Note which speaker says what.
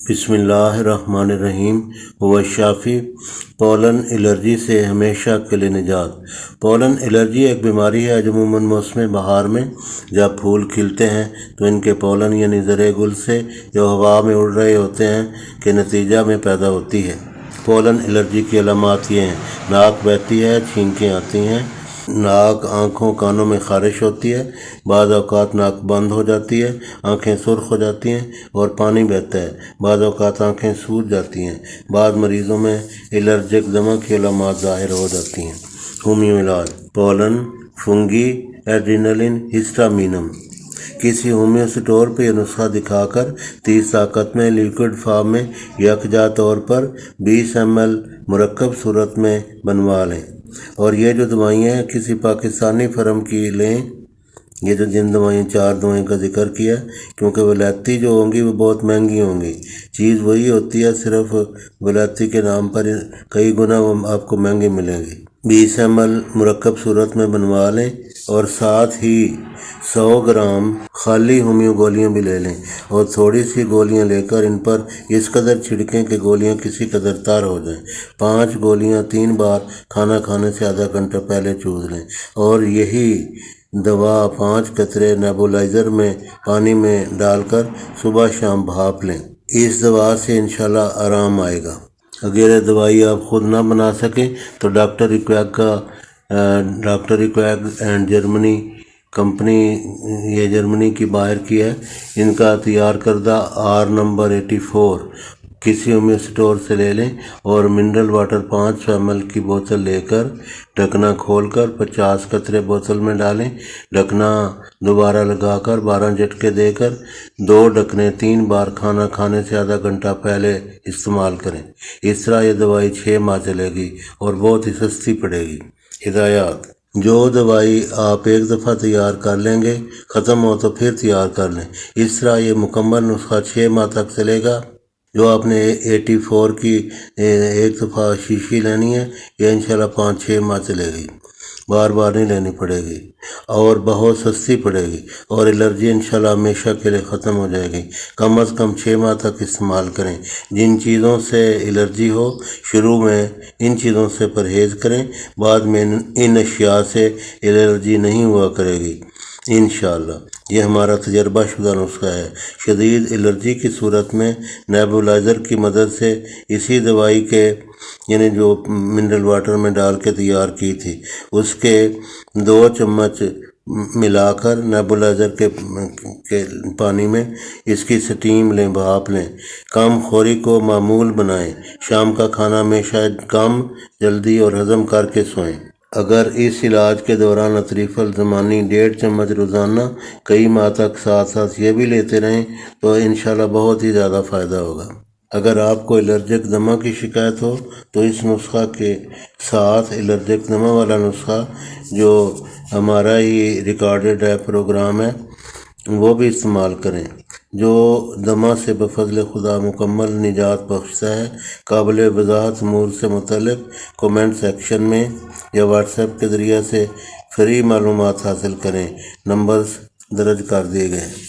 Speaker 1: بسم اللہ الرحمن الرحیم ہوا شافی پولن الرجی سے ہمیشہ کے لیے نجات۔ پولن الرجی ایک بیماری ہے جو عموماً موسم بہار میں جب پھول کھلتے ہیں تو ان کے پولن یعنی زرے گل سے جو ہوا میں اڑ رہے ہوتے ہیں کے نتیجہ میں پیدا ہوتی ہے۔ پولن الرجی کی علامات یہ ہیں: ناک بہتی ہے، چھینکیں آتی ہیں، ناک، آنکھوں، کانوں میں خارش ہوتی ہے، بعض اوقات ناک بند ہو جاتی ہے، آنکھیں سرخ ہو جاتی ہیں اور پانی بہتا ہے، بعض اوقات آنکھیں سوج جاتی ہیں۔ بعض مریضوں میں الرجک دمہ کی علامات ظاہر ہو جاتی ہیں۔ ہومیو علاج: پولن، فنگی، ایڈرینلن، ہسٹامینم۔ کسی ہومیو اسٹور پہ یہ نسخہ دکھا کر 30 طاقت میں لیکوڈ فارم میں یکجا طور پر 20 ml مرکب صورت میں بنوا لیں، اور یہ جو دوائیاں ہیں کسی پاکستانی فرم کی لیں۔ یہ جو جن دوائیں 4 دوائیں کا ذکر کیا، کیونکہ ولایتی جو ہوں گی وہ بہت مہنگی ہوں گی، چیز وہی ہوتی ہے، صرف ولایتی کے نام پر کئی گنا وہ آپ کو مہنگی ملیں گی۔ 20 ml مرکب صورت میں بنوا لیں اور ساتھ ہی 100 گرام خالی ہومیو گولیاں بھی لے لیں، اور تھوڑی سی گولیاں لے کر ان پر اس قدر چھڑکیں کہ گولیاں کسی قدر تار ہو جائیں۔ 5 گولیاں 3 بار کھانا کھانے سے آدھا گھنٹہ پہلے چوس لیں، اور یہی دوا 5 قطرے نیبولائزر میں پانی میں ڈال کر صبح شام بھاپ لیں۔ اس دوا سے انشاءاللہ آرام آئے گا۔ اگر یہ دوائی آپ خود نہ بنا سکیں تو ڈاکٹر ریکویگ اینڈ جرمنی کمپنی، یہ جرمنی کی باہر کی ہے، ان کا تیار کردہ R نمبر 84 کسی ہومیو اسٹور سے لے لیں، اور منرل واٹر 500 ml کی بوتل لے کر ڈھکنا کھول کر 50 قطرے بوتل میں ڈالیں، ڈھکنا دوبارہ لگا کر 12 جھٹکے دے کر 2 ڈھکنے 3 بار کھانا کھانے سے آدھا گھنٹہ پہلے استعمال کریں۔ اس طرح یہ دوائی 6 ماہ چلے گی اور بہت ہی سستی پڑے گی۔ ہدایات: جو دوائی آپ ایک دفعہ تیار کر لیں گے، ختم ہو تو پھر تیار کر لیں۔ اس طرح یہ مکمل نسخہ 6 ماہ تک چلے گا۔ جو آپ نے 84 کی ایک دفعہ شیشی لینی ہے، یہ انشاءاللہ 5-6 ماہ چلے گی، بار بار نہیں لینی پڑے گی، اور بہت سستی پڑے گی، اور الرجی انشاءاللہ ہمیشہ کے لیے ختم ہو جائے گی۔ کم از کم 6 ماہ تک استعمال کریں۔ جن چیزوں سے الرجی ہو شروع میں ان چیزوں سے پرہیز کریں، بعد میں ان اشیاء سے الرجی نہیں ہوا کرے گی انشاءاللہ۔ یہ ہمارا تجربہ شدہ نسخہ ہے۔ شدید الرجی کی صورت میں نیبولائزر کی مدد سے اسی دوائی کے یعنی جو منرل واٹر میں ڈال کے تیار کی تھی، اس کے 2 چمچ ملا کر نیبولائزر کے پانی میں اس کی سٹیم لیں، بھاپ لیں۔ کم خوری کو معمول بنائیں۔ شام کا کھانا ہمیشہ کم، جلدی اور ہضم کر کے سوئیں۔ اگر اس علاج کے دوران اطریف الزمانی 1.5 چمچ روزانہ کئی ماہ تک ساتھ ساتھ یہ بھی لیتے رہیں تو انشاءاللہ بہت ہی زیادہ فائدہ ہوگا۔ اگر آپ کو الرجک دمہ کی شکایت ہو تو اس نسخہ کے ساتھ الرجک دمہ والا نسخہ جو ہمارا ہی ریکارڈڈ ہے پروگرام ہے، وہ بھی استعمال کریں، جو دمہ سے بفضل خدا مکمل نجات بخشتا ہے۔ قابل وضاحت امور سے متعلق کومنٹ سیکشن میں یا واٹس ایپ کے ذریعے سے فری معلومات حاصل کریں۔ نمبرز درج کر دیے گئے ہیں۔